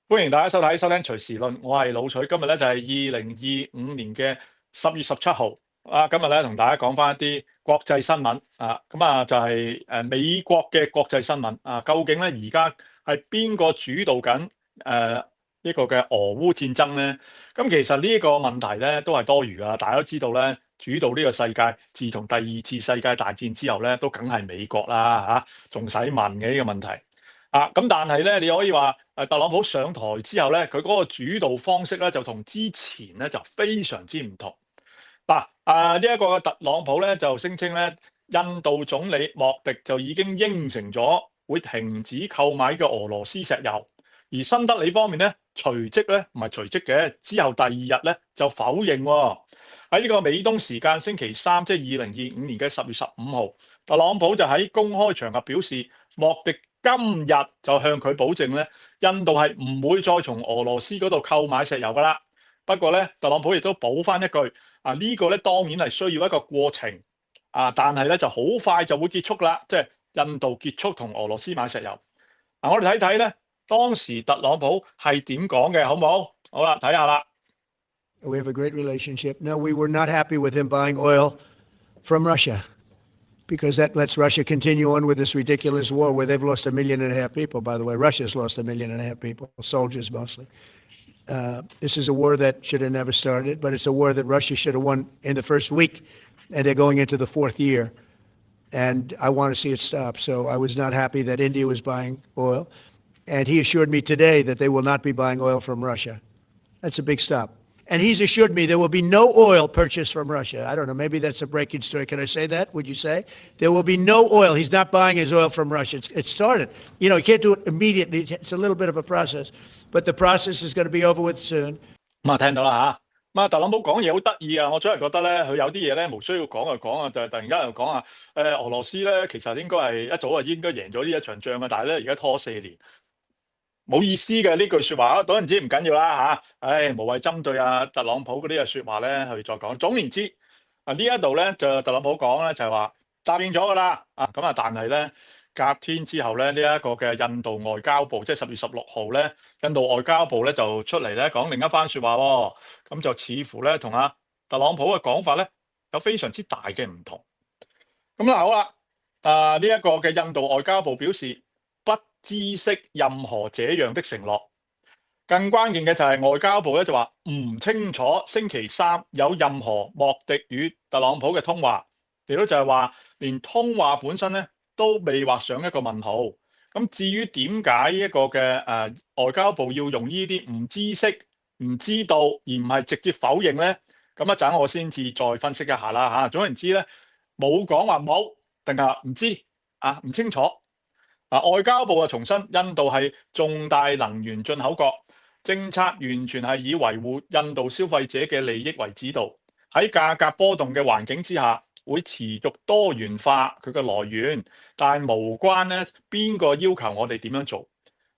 歡迎大家收聽隨時論，我係老徐。今日咧就係2025年嘅10月17號。今日咧同大家講翻一啲國際新聞就係美國嘅國際新聞究竟咧而家係邊個主導緊呢個嘅俄烏戰爭咧？咁其實呢一個問題咧都係多餘噶，大家都知道咧，主導呢個世界自從第二次世界大戰之後咧，都梗係美國啦仲使問嘅呢個問題。咁但係咧，你可以話特朗普上台之後咧，佢嗰個主導方式咧就同之前咧就非常之唔同。呢一個特朗普咧就聲稱咧，印度總理莫迪就已經應承咗會停止購買嘅俄羅斯石油，而新德里方面咧隨即咧唔係隨即嘅，之後第二日咧就否認喎。喺呢個美東時間星期三，即係2025年嘅10月15號，特朗普就喺公開場合表示，莫迪今日就向佢保證咧，印度係唔會再從俄羅斯嗰度購買石油噶啦。不過咧，特朗普亦都補翻一句，呢個咧當然係需要一個過程，但係咧就好快就會結束啦，即係印度結束同俄羅斯買石油。我哋睇睇咧，當時特朗普係點講嘅，好唔好？好啦，睇下啦。We have a great relationship. No, we were not happy with him buying oil from Russia because that lets Russia continue on with this ridiculous war where they've lost 1.5 million people. By the way, Russia's lost 1.5 million people, soldiers mostly. This is a war that should have never started, but it's a war that Russia should have won in the first week, and they're going into the 4th year. And I want to see it stop. So I was not happy that India was buying oil. And he assured me today that they will not be buying oil from Russia. That's a big stop. And he's assured me there will be no oil purchased from Russia. I don't know, maybe that's a breaking story. Can I say that? Would you say? There will be no oil. He's not buying his oil from Russia. It started. You can't do it immediately. It's a little bit of a process. But the process is going to be over with soon. 聽到啦特朗普講嘢好得意啊！我總係覺得咧，佢有啲嘢咧無需要講就講啊，就係突然間又講俄羅斯咧其實應該係一早應該贏咗呢一場仗嘅，但係咧而家拖4年。冇意思嘅呢句説話，總言之唔緊要啦無謂針對特朗普嗰啲嘅説話咧去再講。總言之，呢一度咧就特朗普講咧就係話答應咗㗎啦，但係咧隔天之後咧呢一個嘅印度外交部，即係10月16號咧，印度外交部咧就出嚟咧講另一番説話喎，咁就似乎咧同特朗普嘅講法咧有非常之大嘅唔同。咁好啦，呢一個嘅印度外交部表示，不知悉任何這樣的承諾。更關鍵嘅就係外交部咧就話唔清楚星期三有任何莫迪與特朗普嘅通話，亦都就係話連通話本身咧都未畫上一個問號。咁至於點解呢一個嘅外交部要用呢啲唔知悉、唔知道而唔係直接否認咧？咁一陣我先至再分析一下啦總言之咧，冇講話冇定係唔知唔清楚。外交部重申，印度係重大能源進口國，政策完全係以維護印度消費者嘅利益為指導。喺價格波動嘅環境之下，會持續多元化佢嘅來源，但係無關咧邊個要求我哋點樣做。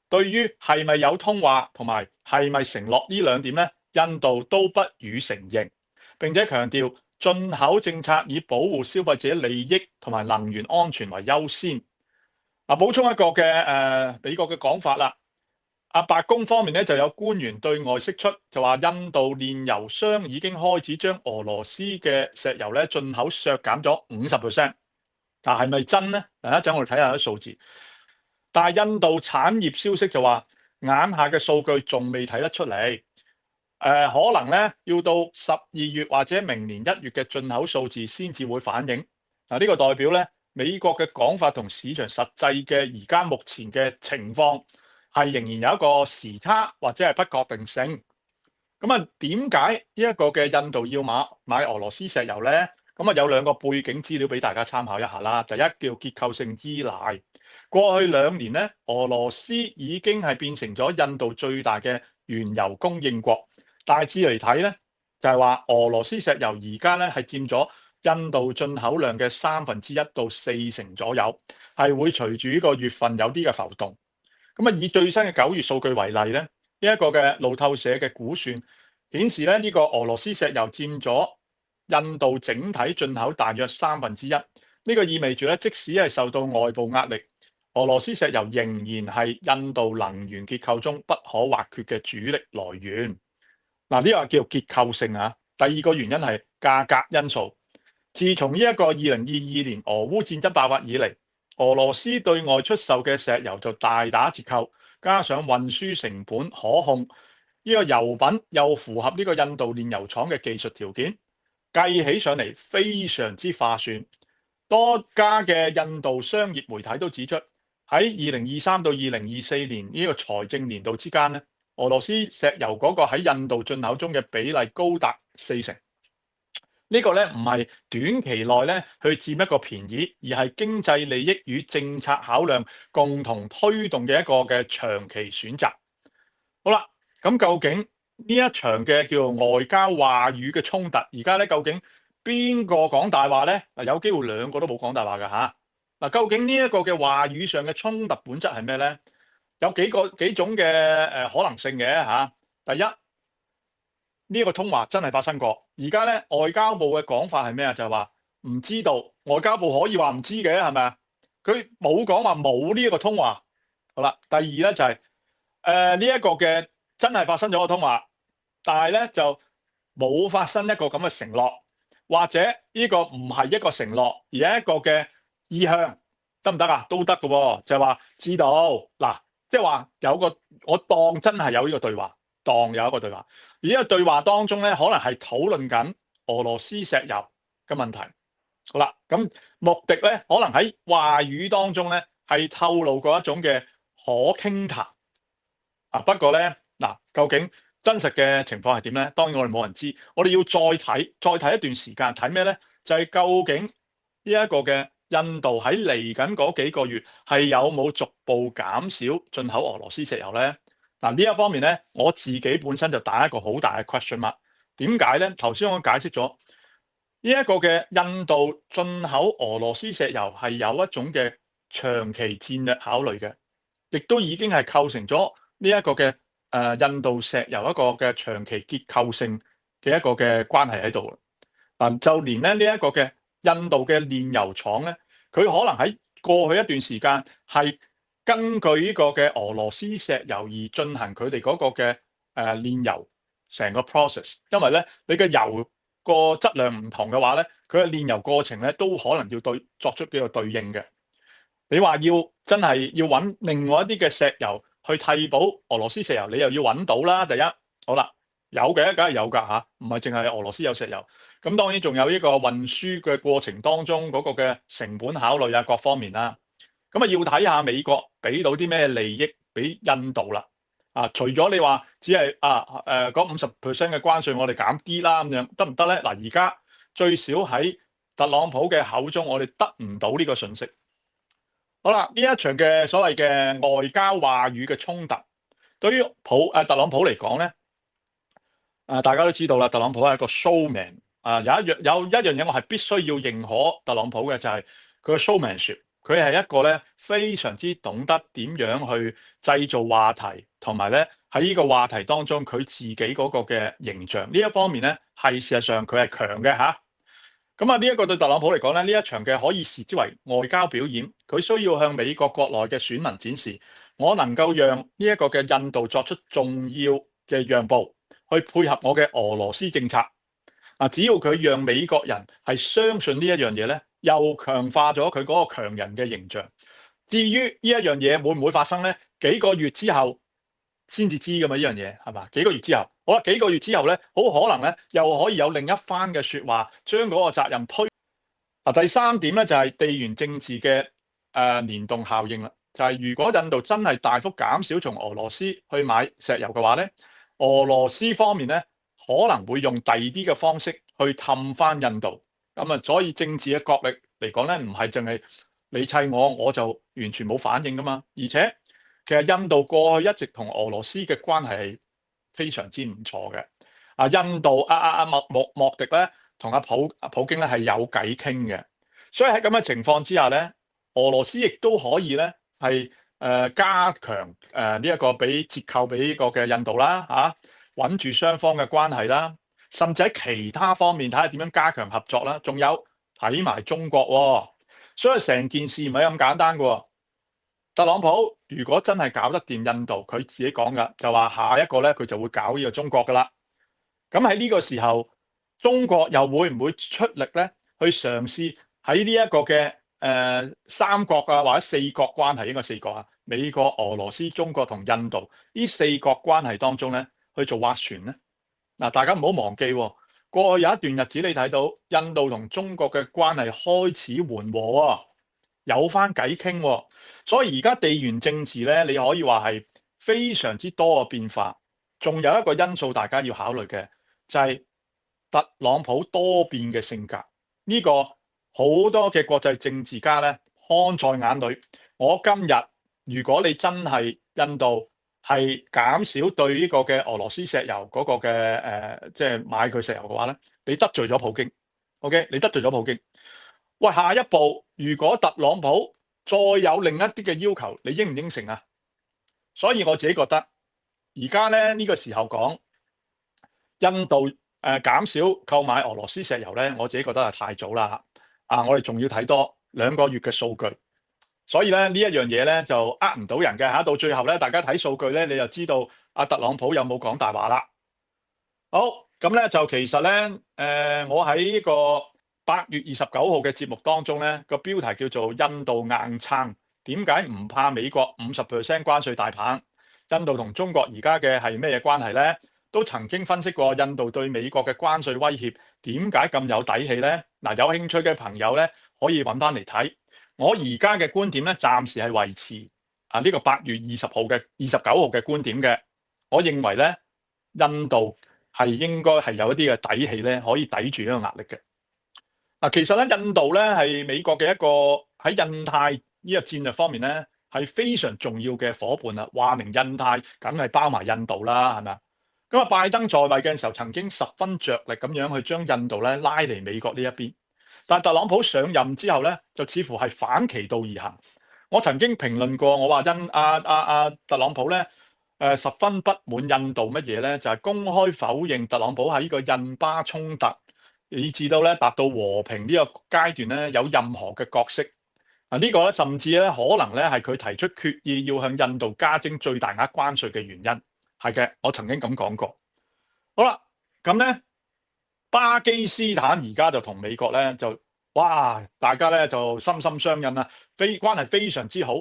對於係咪有通話同埋係咪承諾呢兩點咧，印度都不予承認，並且強調進口政策以保護消費者利益同埋能源安全為優先。補充一個嘅美國嘅講法啦，白宮方面咧就有官員對外釋出，就話印度煉油商已經開始將俄羅斯嘅石油咧進口削減咗50%。但係咪真咧？一陣我哋睇下啲數字。但係印度產業消息就話，眼下嘅數據仲未睇得出嚟，可能咧要到12月或者明年1月嘅進口數字先至會反映。呢個代表咧，美國嘅講法同市場實際嘅而家目前嘅情況係仍然有一個時差或者係不確定性。咁點解呢一個嘅印度要買俄羅斯石油咧？咁有兩個背景資料俾大家參考一下啦。第一叫結構性依賴。過去2年咧，俄羅斯已經係變成咗印度最大嘅原油供應國。大致嚟睇咧，就係話俄羅斯石油而家咧係佔咗印度進口量嘅1/3到4成左右，係會隨住呢個月份有啲嘅浮動。以最新嘅9月數據為例咧，呢一個嘅路透社嘅估算顯示咧，呢個俄羅斯石油佔咗印度整體進口大約1/3。呢個意味住咧，即使係受到外部壓力，俄俄羅斯石油仍然係印度能源結構中不可或缺嘅主力來源。嗱，呢個叫結構性啊。第二個原因係價格因素。自從呢一個2022年俄烏戰爭爆發以嚟，俄羅斯對外出售嘅石油就大打折扣，加上運輸成本可控，呢個油品又符合呢個印度煉油廠嘅技術條件，計起上嚟非常之划算。多家嘅印度商業媒體都指出，喺2023到2024年呢個財政年度之間咧，俄羅斯石油嗰個喺印度進口中嘅比例高達40%。呢個咧唔係短期內咧去佔一個便宜，而係經濟利益與政策考量共同推動嘅一個嘅長期選擇。好啦，咁究竟呢一場嘅叫做外交話語嘅衝突，而家咧究竟邊個講大話咧？嗱，有機會兩個都冇講大話㗎嚇。嗱，究竟呢一個嘅話語上嘅衝突本質係咩咧？有幾種嘅可能性嘅嚇。第一，呢一個通話真係發生過。而家咧外交部嘅講法係咩啊？就係話唔知道。外交部可以話唔知嘅係咪啊？佢冇講話冇呢一個通話。好啦，第二咧就係呢一個嘅真係發生咗個通話，但係咧就冇發生一個咁嘅承諾，或者呢個唔係一個承諾，而係一個嘅意向，得唔得啊？都得嘅喎，就係話知道嗱，即係話有個我當真係有呢個對話，當有一個對話，而呢個對話當中咧，可能係討論緊俄羅斯石油嘅問題。好啦，咁目的咧，可能喺話語當中咧，係透露過一種嘅可傾談。啊，不過咧，嗱，究竟真實嘅情況係點咧？當然我哋冇人知，我哋要再睇一段時間，睇咩咧？就係究竟呢一個嘅印度喺嚟緊嗰幾個月係有冇逐步減少進口俄羅斯石油咧？嗱，呢一方面咧，我自己本身就打一個好大嘅 question mark。點解咧？頭先我解釋咗呢一個嘅印度進口俄羅斯石油係有一種嘅長期戰略考慮嘅，亦都已經係構成咗呢一個嘅印度石油一個嘅長期結構性嘅一個嘅關係喺度。嗱，就連咧呢一個嘅印度嘅煉油廠咧，佢可能喺過去一段時間係根據呢個嘅俄羅斯石油而進行佢哋嗰個嘅煉油成個 process，因為咧你嘅油個質量唔同嘅話咧，佢嘅煉油過程咧都可能要作出呢個對應嘅。你話要真係要揾另外一啲嘅石油去替補俄羅斯石油，你又要揾到啦。第一，好啦，有嘅，梗係有㗎嚇，唔係淨係俄羅斯有石油。咁當然仲有呢個運輸嘅過程當中嗰個嘅成本考慮啊，各方面啦。咁啊要睇下美國俾到啲咩利益俾印度啦。啊，除咗你話只係嗰50% 嘅關稅，我哋減啲啦咁樣，得唔得咧？嗱，而家最少喺特朗普嘅口中，我哋得唔到呢個信息。好啦，呢一場嘅所謂嘅外交話語嘅衝突，對於特朗普嚟講咧，大家都知道啦，特朗普係一個 showman。有一樣嘢我係必須要認可特朗普嘅，就係佢嘅 showmanship。佢係一個咧非常之懂得點樣去製造話題，同埋咧喺呢個話題當中佢自己嗰個嘅形象呢一方面咧，係事實上佢係強嘅嚇。咁啊，呢一個對特朗普嚟講咧，呢一場嘅可以視之為外交表演，佢需要向美國國內嘅選民展示，我能夠讓呢一個嘅印度作出重要嘅讓步，去配合我嘅俄羅斯政策。只要佢讓美國人係相信呢一樣嘢咧，又強化咗佢嗰個強人嘅形象。至於呢一樣嘢會唔會發生咧？幾個月之後先至知㗎嘛，呢樣嘢係嘛？幾個月之後，好啦，幾個月之後咧，好可能咧又可以有另一番嘅説話，將嗰個責任推。第三點咧就係地緣政治嘅聯動效應啦。就係如果印度真係大幅減少從俄羅斯去買石油嘅話咧，俄羅斯方面咧可能會用第二啲嘅方式去氹翻印度。咁啊，所以政治嘅角力嚟講咧，唔係淨係你砌我就完全冇反應噶嘛。而且其實印度過去一直同俄羅斯嘅關係係非常之唔錯嘅。印度莫迪咧同普京咧係有偈傾嘅，所以喺咁嘅情況之下咧，俄羅斯亦都可以咧係加強呢一個俾折扣俾呢個嘅印度啦嚇，穩住雙方嘅關係啦，甚至喺其他方面睇下點樣加強合作啦，仲有睇埋中國喎。所以成件事唔係咁簡單嘅喎。特朗普如果真係搞得掂印度，佢自己講㗎，就話下一個咧佢就會搞呢個中國㗎啦。咁喺呢個時候，中國又會唔會出力咧，去嘗試喺呢一個嘅三國啊，或者四國關係，應該四國啊，美國、俄羅斯、中國同印度呢四國關係當中咧，去做斡旋咧？嗱，大家唔好忘記喎，過去有一段日子你睇到印度同中國嘅關係開始緩和喎，有翻偈傾喎，所以而家地緣政治咧，你可以話係非常之多嘅變化。仲有一個因素大家要考慮嘅，就係特朗普多變嘅性格，呢個好多嘅國際政治家咧看在眼裏。我今日如果你真係印度係減少對呢個嘅俄羅斯石油嗰個嘅即係買佢石油嘅話咧，你得罪咗普京，OK？你得罪咗普京。喂，下一步如果特朗普再有另一啲嘅要求，你應唔應承啊？所以我自己覺得，而家咧呢個時候講印度減少購買俄羅斯石油咧，我自己覺得係太早啦。我哋仲要睇多2個月嘅數據。所以咧呢一樣嘢咧就呃唔到人嘅嚇，到最後咧大家睇數據咧，你就知道阿特朗普有冇講大話啦。好，咁咧就其實咧我喺呢個8月29號嘅節目當中咧，個標題叫做印度硬撐，點解唔怕美國50% 關稅大棒？印度同中國而家嘅係咩嘢關係咧？都曾經分析過印度對美國嘅關稅威脅點解咁有底氣咧？嗱，有興趣嘅朋友咧可以揾翻嚟睇。我而家嘅觀點咧，暫時係維持呢個8月29號嘅觀點嘅。我認為咧，印度係應該係有一啲嘅底氣咧，可以抵住呢個壓力嘅。嗱，其實咧，印度咧係美國嘅一個喺印太呢個戰略方面咧係非常重要嘅伙伴啦。話明印太，梗係包埋印度啦，係咪啊？咁啊，拜登在位嘅時候曾經十分着力咁樣去將印度咧拉嚟美國呢一邊。但係特朗普上任之後咧，就似乎係反其道而行。我曾經評論過，我話特朗普咧十分不滿印度乜嘢咧，就係公開否認特朗普喺呢個印巴衝突，以至到咧達到和平呢個階段咧有任何嘅角色。呢個咧甚至咧可能咧係佢提出決意要向印度加徵最大額關稅嘅原因。係嘅，我曾經咁講過。好啦，咁咧。巴基斯坦而家就同美國咧就哇，大家咧就心心相印啦，關係非常之好。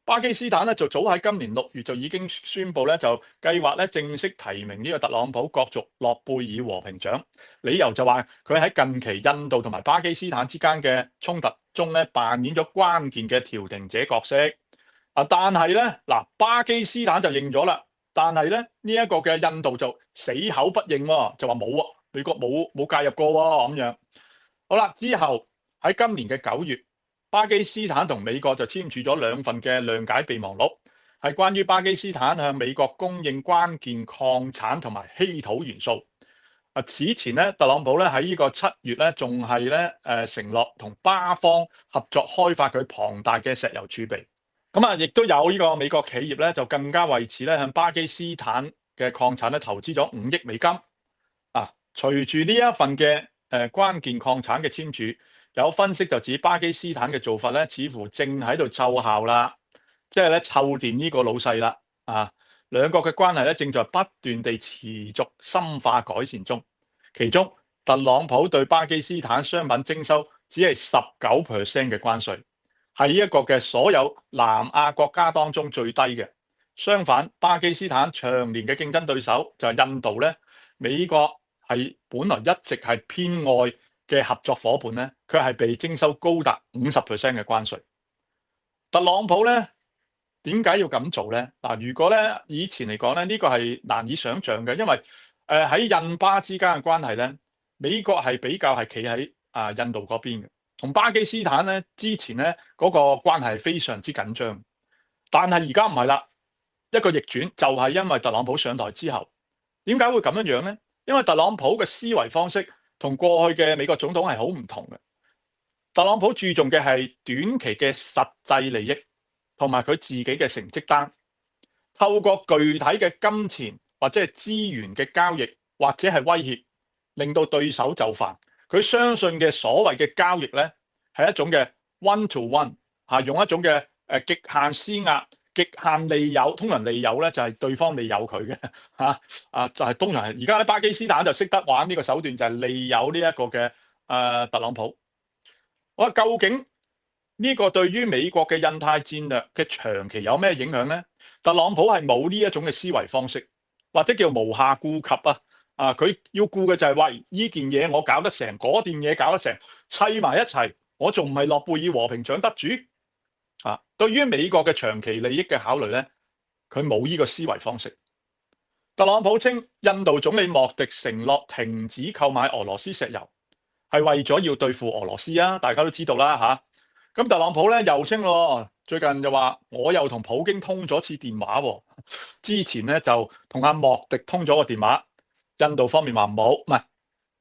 巴基斯坦咧就早喺今年6月就已經宣布咧就計劃咧正式提名呢個特朗普角逐諾貝爾和平獎，理由就話佢喺近期印度同埋巴基斯坦之間嘅衝突中咧扮演咗關鍵嘅調停者角色。但係咧嗱，巴基斯坦就認咗啦，但係咧呢一個嘅印度就死口不認喎，就話冇喎。美國冇介入過喎，咁樣。好啦，之後喺今年嘅9月，巴基斯坦同美國就簽署咗2份嘅諒解備忘錄，係關於巴基斯坦向美國供應關鍵礦產同埋稀土元素。此前咧，特朗普咧喺呢個7月咧，仲係咧承諾同巴方合作開發佢龐大嘅石油儲備。咁啊，亦都有呢個美國企業咧，就更加為此咧向巴基斯坦嘅礦產咧投資咗5億美金。隨住呢一份嘅關鍵礦產嘅簽署，有分析就指巴基斯坦嘅做法咧，似乎正喺度奏效啦，即係咧湊掂呢個老細啦。兩國嘅關係咧正在不斷地持續深化改善中。其中，特朗普對巴基斯坦商品徵收只係19% 嘅關稅，係一個嘅所有南亞國家當中最低嘅。相反，巴基斯坦長年嘅競爭對手就係印度咧，美國係本來一直係偏愛嘅合作伙伴咧，佢係被徵收高達50% 嘅關稅。特朗普咧點解要咁做咧？如果咧以前嚟講咧，呢個係難以想像嘅，因為喺印巴之間嘅關係咧，美國係比較係企喺印度嗰邊嘅，同巴基斯坦咧之前咧嗰個關係係非常之緊張。但係而家唔係啦，一個逆轉就係因為特朗普上台之後，點解會咁樣樣咧？因為特朗普嘅思維方式同過去嘅美國總統係好唔同嘅。特朗普注重嘅係短期嘅實際利益，同埋佢自己嘅成績單，透過具體嘅金錢或者係資源嘅交易，或者係威脅，令到對手就範。佢相信嘅所謂嘅交易咧，係一種嘅 one to one，用一種嘅極限施壓、極限利誘，通常利誘咧就係對方利誘佢嘅嚇，就係通常係而家咧巴基斯坦就識得玩呢個手段，就係利誘呢一個嘅特朗普。我話究竟呢個對於美國嘅印太戰略嘅長期有咩影響咧？特朗普係冇呢一種嘅思維方式，或者叫無暇顧及啊！佢要顧嘅就係喂，呢件嘢我搞得成，嗰件嘢搞得成，砌埋一齊，我仲唔係諾貝爾和平獎得主啊？對於美國嘅長期利益嘅考慮咧，佢冇呢個思維方式。特朗普稱印度總理莫迪承諾停止購買俄羅斯石油，係為咗要對付俄羅斯啊！大家都知道啦嚇。咁特朗普咧又稱咯，最近就話我又同普京通咗次電話喎。之前咧就同阿莫迪通咗個電話，印度方面話冇，唔係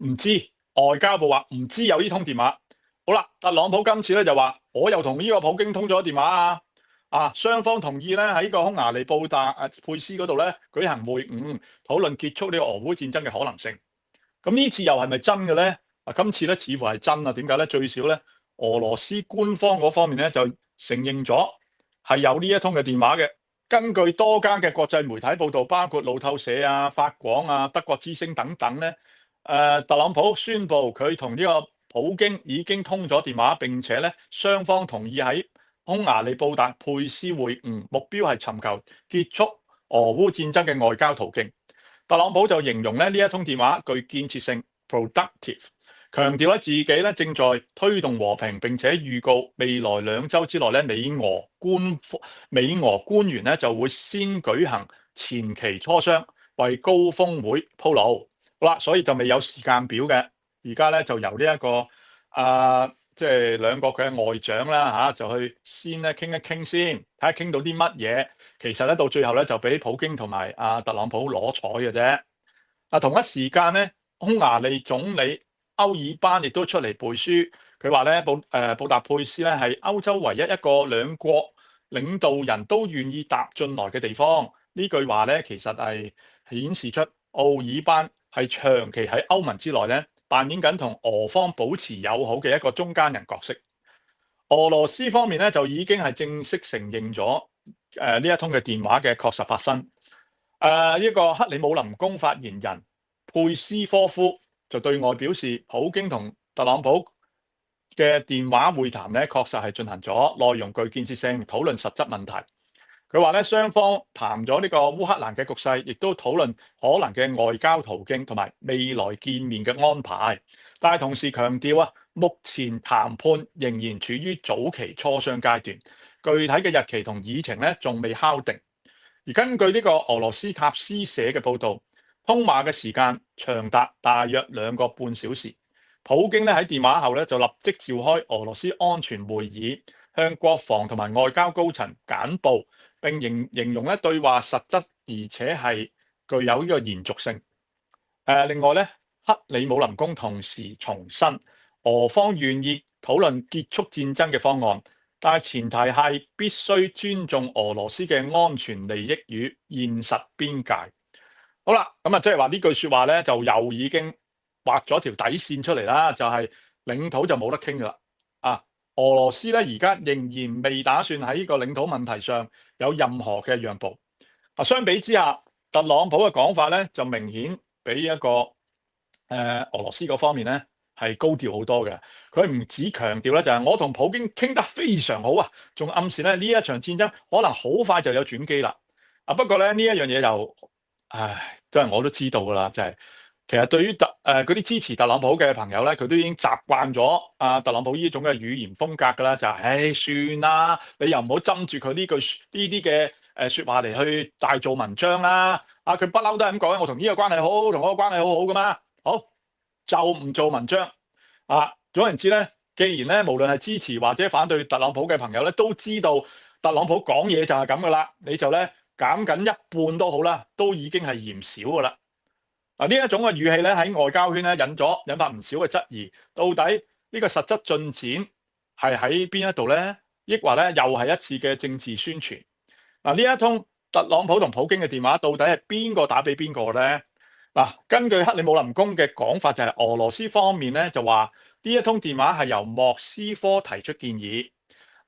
唔知，外交部話唔知有呢通電話。好啦，特朗普今次咧就話我又同呢個普京通咗電話雙方同意咧喺個匈牙利布達佩斯嗰度咧舉行會晤，討論結束呢個俄烏戰爭嘅可能性。咁呢次又係咪真嘅咧？今次咧似乎係真啊。點解咧？最少咧，俄羅斯官方嗰方面咧就承認咗係有呢一通嘅電話嘅。根據多間嘅國際媒體報道，包括路透社啊、法廣啊、德國之聲等等咧，特朗普宣布佢同呢個普京已經通咗電話，並且咧雙方同意喺匈牙利布達佩斯會晤，目標係尋求結束俄烏戰爭嘅外交途徑。特朗普就形容咧呢一通電話具建設性 （productive），強調咧自己咧正在推動和平，並且預告未來2週之內咧美俄官員咧就會先舉行前期磋商，為高峰會鋪路。好啦，所以就未有時間表嘅，而家咧就由呢一個即係兩國嘅外長啦就去先咧傾一傾先，睇下傾到啲乜嘢。其實咧到最後咧就俾普京同埋特朗普攞彩嘅啫。同一時間咧，匈牙利總理歐爾班亦都出嚟背書，佢話咧布達佩斯咧係歐洲唯一一個兩國領導人都願意踏進來嘅地方。呢句話咧其實係顯示出奧爾班係長期喺歐盟之內咧扮演緊同俄方保持友好嘅一個中間人角色。俄羅斯方面咧就已經係正式承認咗呢一通嘅電話嘅確實發生。呢個克里姆林宮發言人佩斯科夫就對外表示，普京同特朗普嘅電話會談咧確實係進行咗，內容具建設性，討論實質問題。佢話咧，雙方談咗呢個烏克蘭嘅局勢，亦都討論可能嘅外交途徑同埋未來見面嘅安排。但係同時強調目前談判仍然處於早期磋商階段，具體嘅日期同議程咧仲未敲定。而根據呢個俄羅斯塔斯社嘅報導，通話嘅時間長達大約2個半小時。普京咧喺電話後咧就立即召開俄羅斯安全會議，向國防同埋外交高層簡報，並形容咧對話實質而且係具有呢個延續性。另外咧，克里姆林宮同時重申，俄方願意討論結束戰爭嘅方案，但係前提係必須尊重俄羅斯嘅安全利益與現實邊界。好啦，咁即係話呢句説話咧，就又已經畫咗條底線出嚟啦，就係領土就冇得傾噶啦。俄羅斯咧而家仍然未打算喺呢個領土問題上有任何嘅讓步。相比之下，特朗普嘅講法咧就明顯比一個俄羅斯嗰方面咧係高調好多嘅。佢唔止強調咧就係我同普京傾得非常好仲暗示咧呢一場戰爭可能好快就有轉機啦。不過咧呢一樣嘢就真係我都知道噶啦，就係其實對於嗰啲支持特朗普嘅朋友咧，佢都已經習慣咗特朗普呢種嘅語言風格噶啦，就係算啦，你又唔好針住佢呢啲嘅説話嚟去大做文章啦。佢不嬲都係咁講，我同呢個關係好，同嗰個關係好好噶嘛。好，就唔做文章總言之咧，既然咧無論係支持或者反對特朗普嘅朋友咧，都知道特朗普講嘢就係咁噶啦，你就咧減緊一半都好啦，都已經係嫌少噶啦。呢一種嘅語氣咧喺外交圈咧引發唔少嘅質疑，到底呢個實質進展係喺邊一度咧？抑或咧又係一次嘅政治宣傳？呢一通特朗普同普京嘅電話，到底係邊個打俾邊個咧？根據克里姆林宮嘅講法，就係俄羅斯方面咧就話呢一通電話係由莫斯科提出建議，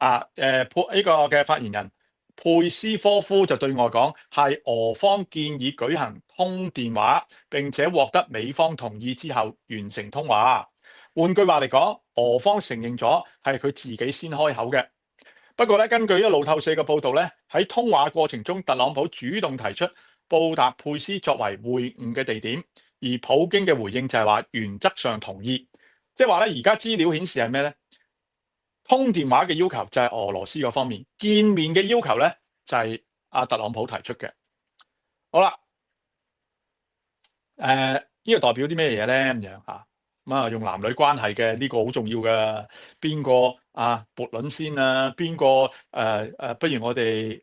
呢個嘅發言人佩斯科夫就對外講，係俄方建議舉行通電話，並且獲得美方同意之後完成通話。換句話嚟講，俄方承認咗係佢自己先開口嘅。不過咧，根據路透社嘅報導咧，喺通話過程中，特朗普主動提出布達佩斯作為會晤嘅地點，而普京嘅回應就係話原則上同意，即係話咧，而家資料顯示係咩咧？通電話嘅要求就係俄羅斯嗰方面，見面嘅要求咧就係特朗普提出嘅。好啦，呢個代表啲咩嘢咧？咁樣嚇，咁用男女關係嘅呢個好重要嘅，邊個撥卵先啊？邊個不如我哋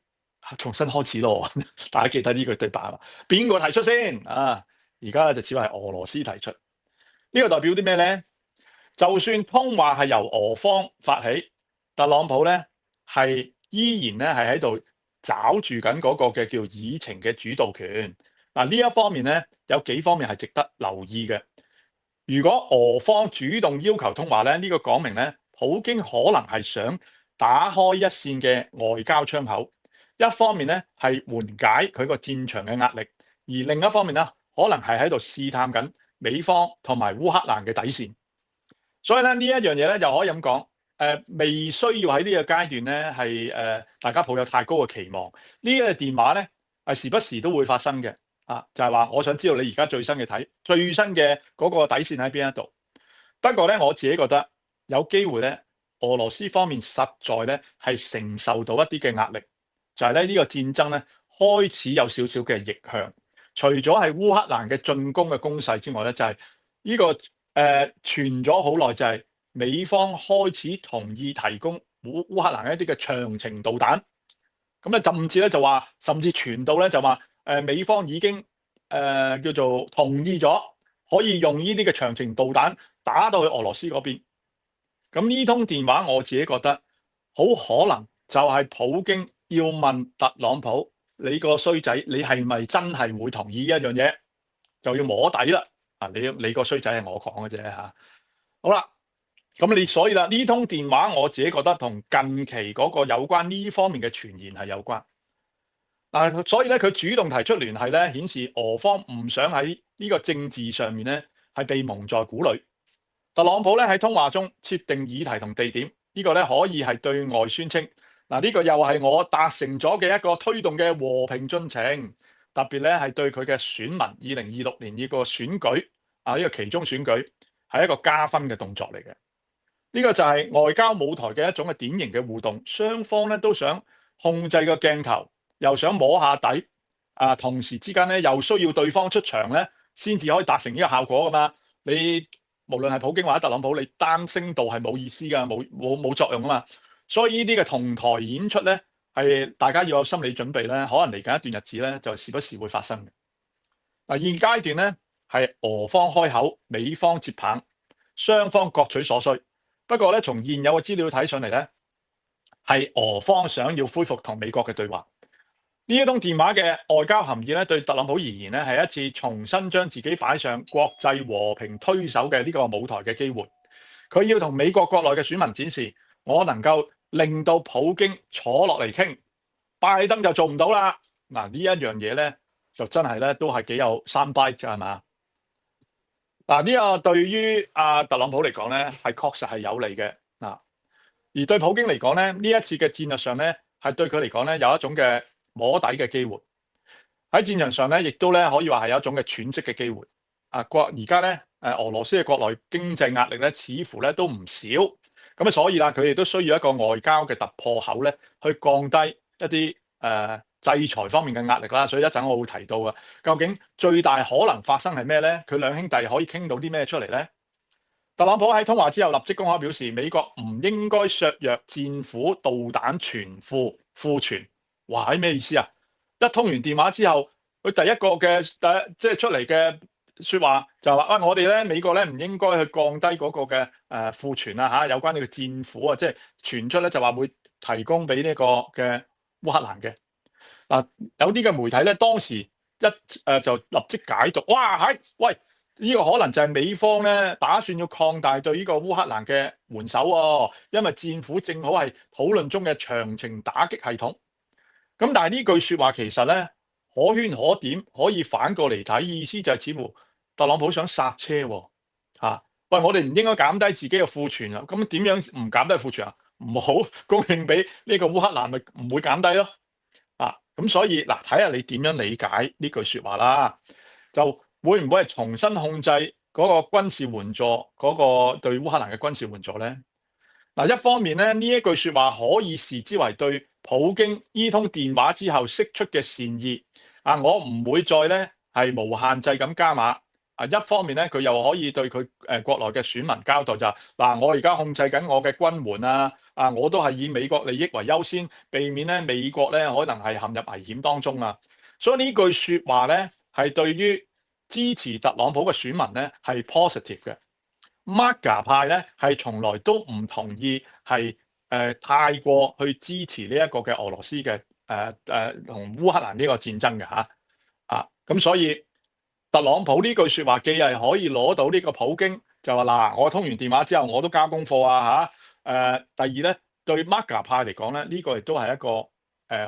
重新開始咯？大家記得呢句對白嘛？邊個提出先啊？而家就只係俄羅斯提出，呢個代表啲咩咧？就算通話係由俄方發起，特朗普咧係依然咧係喺度找住緊嗰個嘅叫議程嘅主導權。嗱，呢一方面咧有幾方面係值得留意嘅。如果俄方主動要求通話咧，呢個講明咧，普京可能係想打開一線嘅外交窗口。一方面咧係緩解佢個戰場嘅壓力，而另一方面咧可能係喺度試探緊美方同埋烏克蘭嘅底線。所以咧呢一樣嘢咧，又可以咁講，未需要喺呢個階段咧係大家抱有太高嘅期望。呢個電話咧係時不時都會發生嘅，就係話我想知道你而家最新嘅嗰個底線喺邊一度。不過咧我自己覺得有機會咧，俄羅斯方面實在咧係承受到一啲嘅壓力，就係咧呢個戰爭咧開始有少少嘅逆向。除咗係烏克蘭嘅進攻嘅攻勢之外咧，就係呢個傳咗好耐，就係美方開始同意提供烏克蘭一啲嘅長程導彈。咁咧甚至傳到咧就話美方已經叫做同意咗可以用呢啲嘅長程導彈打到去俄羅斯嗰邊。咁呢通電話我自己覺得好可能就係普京要問特朗普，你個衰仔，你係咪真係會同意呢一樣嘢？就要摸底啦。你個衰仔係我講嘅啫嚇。好啦，咁所以啦，呢通電話我自己覺得同近期嗰個有關呢方面嘅傳言係有關。所以咧佢主動提出聯繫咧，顯示俄方唔想喺呢個政治上面咧係被蒙在鼓裏。特朗普咧喺通話中設定議題同地點，呢個咧可以係對外宣稱。呢個又係我達成咗嘅一個推動嘅和平進程，特別咧係對佢嘅選民2026年呢個選舉呢個其中選舉係一個加分嘅動作嚟嘅。呢個就係外交舞台嘅一種嘅典型嘅互動，雙方咧都想控制個鏡頭，又想摸下底，同時之間咧又需要對方出場咧，先至可以達成呢個效果噶嘛。你無論係普京或者特朗普，你單聲道係冇意思噶，冇作用啊嘛。所以呢啲嘅同台演出咧，係大家要有心理準備咧，可能嚟緊一段日子咧，就時不時會發生嘅。現階段咧係俄方開口，美方接棒，雙方各取所需。不過咧，從現有嘅資料睇上嚟咧，係俄方想要恢復同美國嘅對話。呢一通電話嘅外交含義咧，對特朗普而言咧，係一次重新將自己擺上國際和平推手嘅呢個舞台嘅機會。佢要同美國國內嘅選民展示，我能夠令到普京坐落嚟傾，拜登就做唔到啦。呢一樣嘢咧，就真係咧都係幾有soundbite㗎，係嘛？呢個對於特朗普嚟講咧，係確實係有利嘅。而對普京嚟講咧，呢一次嘅戰略上咧，係對佢嚟講咧有一種嘅摸底嘅機會。喺戰場上咧，亦都咧可以話係有一種嘅喘息嘅機會。而家咧俄羅斯嘅國內經濟壓力咧，似乎咧都唔少。咁所以啦，佢哋都需要一個外交嘅突破口咧，去降低一啲制裁方面嘅壓力啦。所以一陣我會提到啊，究竟最大可能發生係咩咧？佢兩兄弟可以傾到啲咩出嚟咧？特朗普喺通話之後立即公開表示，美國唔應該削弱戰斧導彈庫存。哇！係咩意思啊？一通完電話之後，佢第一個嘅即係出嚟嘅説話就話：我哋咧美國咧唔應該去降低嗰個嘅庫存啊有關呢個戰斧啊，即係傳出咧就話會提供俾呢個嘅烏克蘭嘅。有啲嘅媒體咧當時就立即解讀，哇喂！呢個可能就係美方咧打算要擴大對呢個烏克蘭嘅援手喎，因為戰苦正好係討論中嘅長程打擊系統。咁但係呢句説話其實咧可圈可點，可以反過嚟睇，意思就係似乎特朗普想剎車喎。喂，我哋唔應該減低自己嘅庫存啊，咁點樣唔減低庫存啊？唔好供應俾呢個烏克蘭，咪唔會減低咯。咁所以嗱，睇下你點樣理解呢句説話啦，就會唔會係重新控制嗰個軍事援助嗰個對烏克蘭嘅軍事援助咧？嗱，一方面咧，呢一句説話可以視之為對普京呢通電話之後釋出嘅善意，我唔會再咧係無限制咁加碼。一方面咧，佢又可以對佢國內嘅選民交代就係嗱，我而家控制緊我嘅軍援啊，我都係以美國利益為優先，避免咧美國咧可能係陷入危險當中啊。所以呢句説話咧係對於支持特朗普嘅選民咧係 positive 嘅。MAGA 派咧係從來都唔同意係太過去支持呢一個嘅俄羅斯嘅同烏克蘭呢個戰爭嘅嚇。咁所以特朗普呢句説話既係可以攞到呢個普京，就話嗱，我通完電話之後我都交功課啊嚇。第二咧，對 MAGA 派嚟講咧，呢個亦都係一個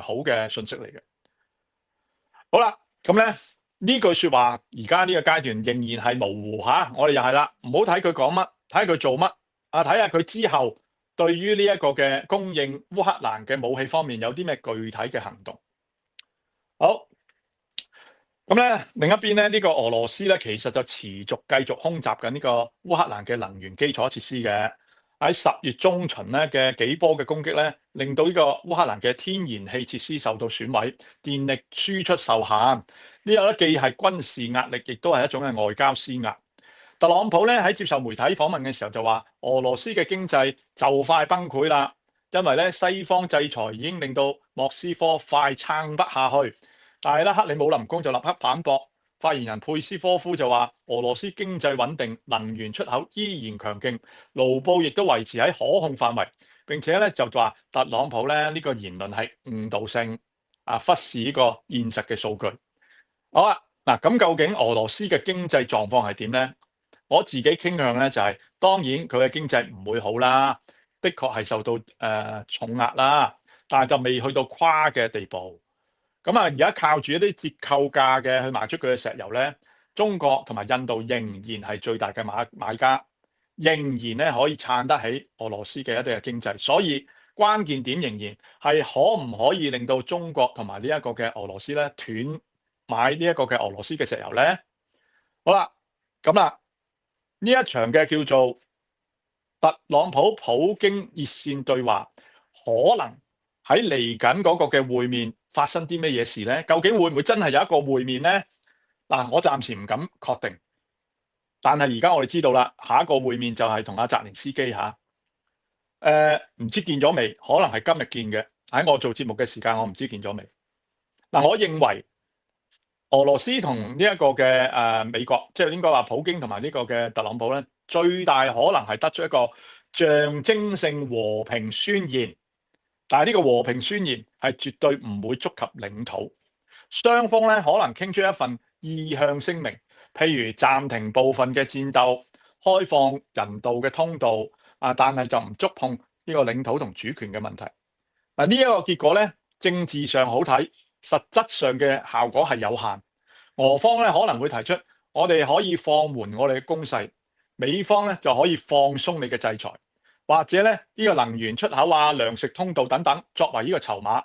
好嘅信息嚟嘅。好啦，咁咧呢句説話而家呢個階段仍然係模糊嚇，我哋又係啦，唔好睇佢講乜，睇下佢做乜，睇下佢之後對於呢一個嘅供應烏克蘭嘅武器方面有啲咩具體嘅行動。好。咁咧，另一邊咧，呢個俄羅斯咧，其實就持續繼續空襲緊呢個烏克蘭嘅能源基礎設施嘅。喺10月中旬咧嘅幾波嘅攻擊咧，令到呢個烏克蘭嘅天然氣設施受到損毀，電力輸出受限。呢個咧既係軍事壓力，亦都係一種嘅外交施壓。特朗普咧喺接受媒體訪問嘅時候就話，俄羅斯嘅經濟就快崩潰啦，因為咧西方制裁已經令到莫斯科快撐不下去。但係咧，克里姆林宮就立刻反駁，發言人佩斯科夫就話：俄羅斯經濟穩定，能源出口依然強勁，盧布亦都維持喺可控範圍。並且咧就話特朗普咧呢個言論係誤導性，忽視呢個現實嘅數據。好啦，嗱咁究竟俄羅斯嘅經濟狀況係點咧？我自己傾向咧就係，當然佢嘅經濟唔會好啦，的確係受到重壓啦，但係就未去到垮嘅地步。咁而家靠住一啲折扣價嘅去賣出佢嘅石油咧，中國同埋印度仍然係最大嘅買家，仍然咧可以撐得起俄羅斯嘅一啲嘅經濟。所以關鍵點仍然係可唔可以令到中國同埋呢一個嘅俄羅斯咧斷買呢一個嘅俄羅斯嘅石油咧？好啦，咁啦，呢一場嘅叫做特朗普京熱線對話，可能喺嚟緊嗰個嘅會面發生啲咩嘢事咧？究竟會唔會真係有一個會面咧？嗱，我暫時唔敢確定，但係而家我哋知道啦，下一個會面就係同阿澤連斯基嚇。唔知見咗未？可能係今日見嘅。喺我做節目嘅時間，我唔知見咗未。嗱，我認為俄羅斯同呢一個嘅美國，即係應該話普京同埋呢個嘅特朗普咧，最大可能係得出一個象徵性和平宣言。但係呢個和平宣言係絕對唔會觸及領土，雙方咧可能傾出一份意向聲明，譬如暫停部分嘅戰鬥，開放人道嘅通道，但係就唔觸碰呢個領土同主權嘅問題。嗱，呢一個結果咧，政治上好睇，實質上嘅效果係有限。俄方咧可能會提出，我哋可以放緩我哋嘅攻勢，美方咧就可以放鬆你嘅制裁。或者咧，呢個能源出口糧食通道等等，作為呢個籌碼，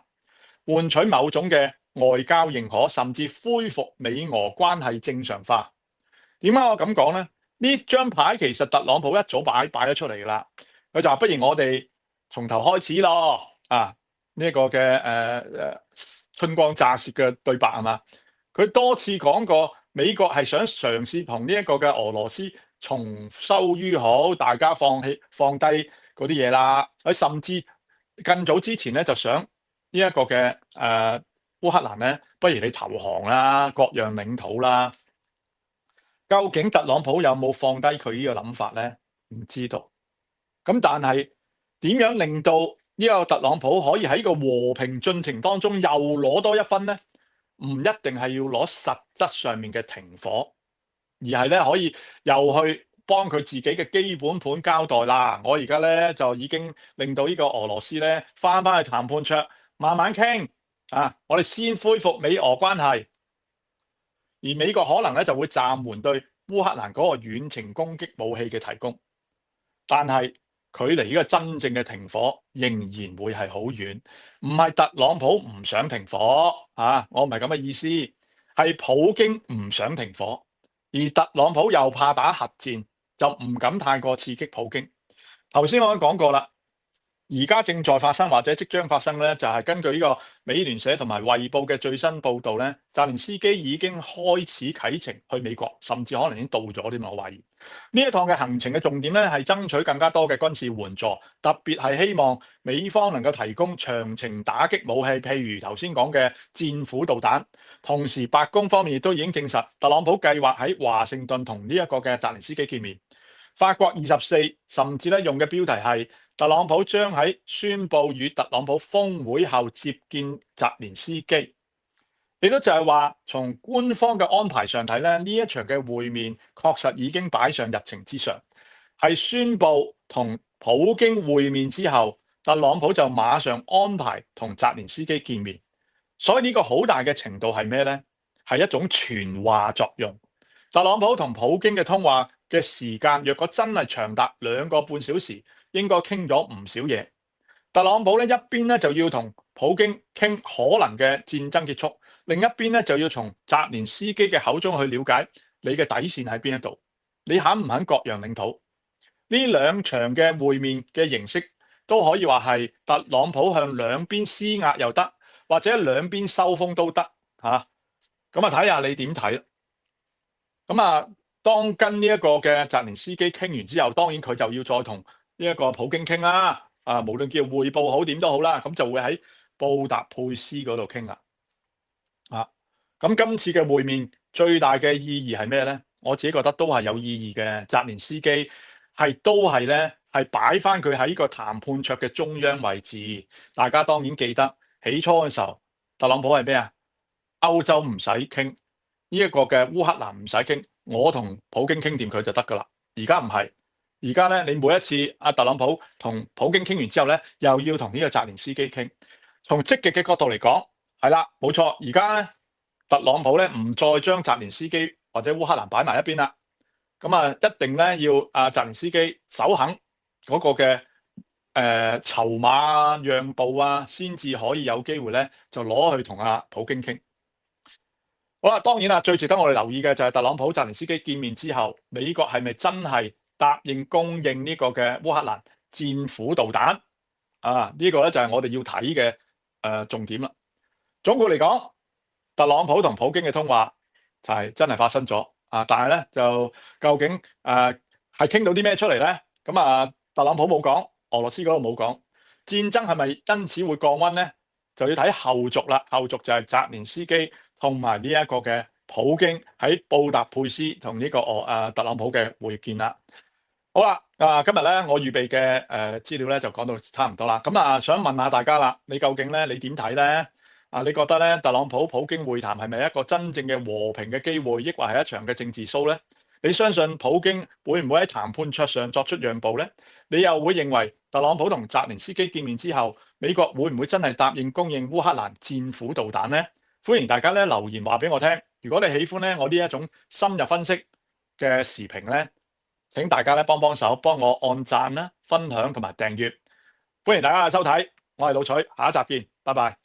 換取某種嘅外交認可，甚至恢復美俄關係正常化。點解我咁講咧？呢張牌其實特朗普一早擺咗出嚟㗎啦。佢就話：不如我哋從頭開始咯。呢一個嘅春光乍泄嘅對白係嘛？佢多次講過，美國係想嘗試同呢一個嘅俄羅斯重修於好，大家放低嗰啲嘢啦。佢甚至更早之前咧就想呢一個嘅烏克蘭咧，不如你投降啦，割讓領土啦。究竟特朗普有冇放低佢呢個諗法咧？唔知道。咁但係點樣令到呢個特朗普可以喺個和平進程當中又攞多一分咧？唔一定係要攞實質上面嘅停火，而係咧可以又去幫佢自己嘅基本盤交代啦。我而家咧就已經令到呢個俄羅斯咧翻去談判桌，慢慢傾啊。我哋先恢復美俄關係，而美國可能咧就會暫緩對烏克蘭嗰個遠程攻擊武器嘅提供，但係距離呢個真正嘅停火仍然會係好遠。唔係特朗普唔想停火啊，我唔係咁嘅意思，係普京唔想停火，而特朗普又怕打核戰，就唔敢太過刺激普京。頭先我都講過啦。而家正在發生或者即將發生咧，就係根據呢個美聯社同埋衛報嘅最新報導咧，澤連斯基已經開始啟程去美國，甚至可能已經到咗添。我懷疑呢一趟嘅行程嘅重點咧係爭取更加多嘅軍事援助，特別係希望美方能夠提供長程打擊武器，譬如頭先講嘅戰斧導彈。同時，白宮方面亦都已經證實，特朗普計劃喺華盛頓同呢一個嘅澤連斯基見面。法國24甚至咧用嘅標題係特朗普將喺宣佈與特朗普峰會後接見澤連斯基，亦都就係話從官方嘅安排上睇咧，呢一場嘅會面確實已經擺上日程之上。係宣佈同普京會面之後，特朗普就馬上安排同澤連斯基見面。所以呢個好大嘅程度係咩呢？係一種傳話作用。特朗普同普京嘅通話嘅時間，若果真係長達2個半小時，應該傾咗唔少嘢。特朗普咧一邊咧就要同普京傾可能嘅戰爭結束，另一邊咧就要從澤連斯基嘅口中去了解你嘅底線喺邊一度，你肯唔肯割讓領土？呢兩場嘅會面嘅形式都可以話係特朗普向兩邊施壓又得，或者兩邊收風都得嚇。咁啊睇下你點睇。咁啊，當跟呢一個嘅澤連斯基傾完之後，當然佢就要再同呢一個普京傾啦。啊，無論叫匯報好點都好啦，咁就會喺布達佩斯嗰度傾啦。啊，咁今次嘅會面最大嘅意義係咩咧？我自己覺得都係有意義嘅。澤連斯基都係咧係擺翻佢喺呢個談判桌嘅中央位置。大家當然記得起初嘅時候，特朗普係咩啊？歐洲唔使傾，呢一個嘅烏克蘭唔使傾，我同普京傾掂佢就得㗎啦。而家唔係，而家咧你每一次阿特朗普同普京傾完之後咧，又要同呢個澤連斯基傾。從積極嘅角度嚟講，係啦，冇錯。而家咧特朗普咧唔再將澤連斯基或者烏克蘭擺埋一邊啦。咁啊，一定咧要澤連斯基首肯嗰個嘅籌碼啊、讓步啊，先至可以有機會咧就攞去同阿普京傾。好啦，當然啦，最值得我哋留意嘅就係特朗普、澤連斯基見面之後，美國係咪真係答應供應呢個嘅烏克蘭戰斧導彈？啊，呢個咧就係我哋要睇嘅重點啦。總括嚟講，特朗普同普京嘅通話就係真係發生咗啊，但係咧就究竟係傾到啲咩出嚟咧？咁啊，特朗普冇講，俄羅斯嗰度冇講，戰爭係咪因此會降溫咧？就要睇後續啦。後續就係澤連斯基同埋呢一個嘅普京喺布達佩斯同呢個特朗普嘅會見啦。好啦，今日咧我預備嘅資料咧就講到差唔多啦。咁啊，想問下大家啦，你究竟咧你點睇咧？啊，你覺得咧特朗普普京會談係咪一個真正嘅和平嘅機會，抑或係一場嘅政治 show 咧？你相信普京會唔會喺談判桌上作出讓步咧？你又會認為特朗普同澤連斯基見面之後，美國會唔會真係答應供應烏克蘭戰斧導彈咧？歡迎大家咧留言話俾我聽。如果你喜歡咧我呢一種深入分析嘅時評咧，請大家咧幫手，幫我按讚啦、分享同埋訂閱。歡迎大家嘅收睇，我係老徐，下一集見，拜拜。